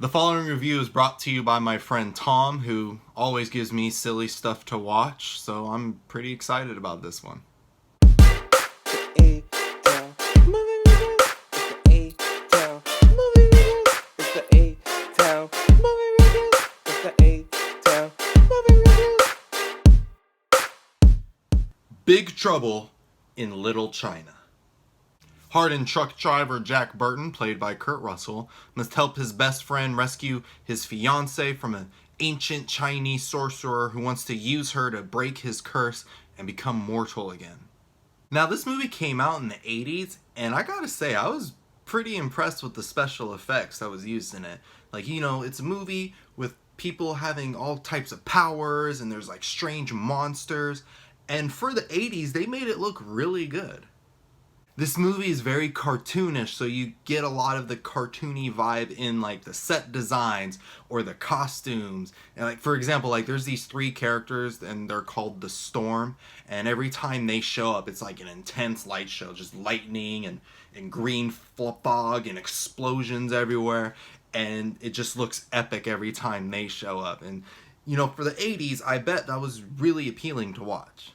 The following review is brought to you by my friend Tom, who always gives me silly stuff to watch, so I'm pretty excited about this one. Big Trouble in Little China. Hardened truck driver Jack Burton, played by Kurt Russell, must help his best friend rescue his fiancée from an ancient Chinese sorcerer who wants to use her to break his curse and become mortal again. Now, this movie came out in the 80s, and I gotta say, I was pretty impressed with the special effects that was used in it. Like, it's a movie with people having all types of powers, and there's like strange monsters, and for the 80s, they made it look really good. This movie is very cartoonish, so you get a lot of the cartoony vibe in like the set designs or the costumes. And like, for example, like there's these three characters and they're called the Storm, and every time they show up it's like an intense light show, just lightning and green fog and explosions everywhere, and it just looks epic every time they show up. And for the 80s, I bet that was really appealing to watch.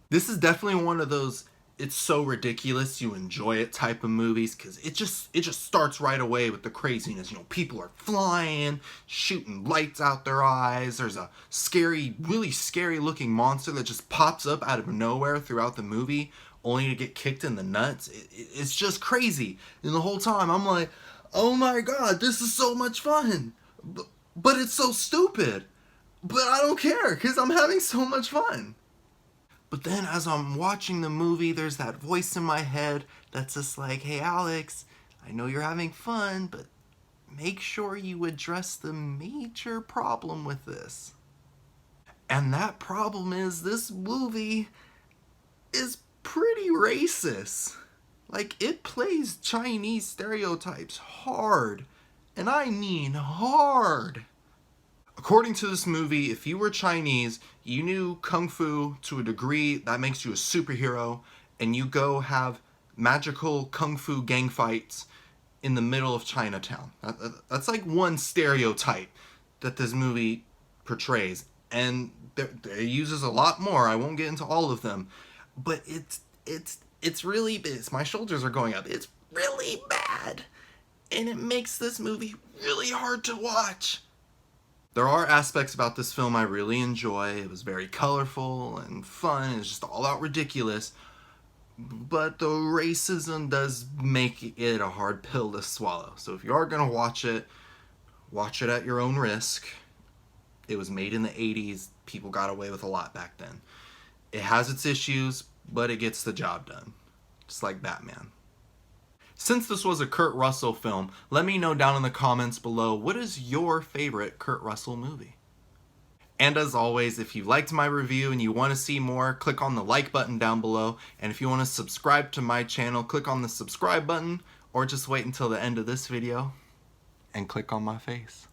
This is definitely one of those it's so ridiculous you enjoy it type of movies, because it just starts right away with the craziness. People are flying, shooting lights out their eyes. There's a really scary looking monster that just pops up out of nowhere throughout the movie, only to get kicked in the nuts. It's just crazy. And the whole time I'm like, oh my god, this is so much fun. But it's so stupid. But I don't care, because I'm having so much fun. But then as I'm watching the movie, there's that voice in my head that's just like, hey Alex, I know you're having fun, but make sure you address the major problem with this. And that problem is this movie is pretty racist. Like, it plays Chinese stereotypes hard. And I mean hard. According to this movie, if you were Chinese, you knew Kung Fu to a degree, that makes you a superhero, and you go have magical Kung Fu gang fights in the middle of Chinatown. That's like one stereotype that this movie portrays. And it uses a lot more. I won't get into all of them. But it's really, my shoulders are going up. It's really bad. And it makes this movie really hard to watch. There are aspects about this film I really enjoy. It was very colorful and fun. It's just all out ridiculous. But the racism does make it a hard pill to swallow. So if you are going to watch it at your own risk. It was made in the 80s. People got away with a lot back then. It has its issues, but it gets the job done. Just like Batman. Since this was a Kurt Russell film, let me know down in the comments below, what is your favorite Kurt Russell movie? And as always, if you liked my review and you want to see more, click on the like button down below. And if you want to subscribe to my channel, click on the subscribe button, or just wait until the end of this video and click on my face.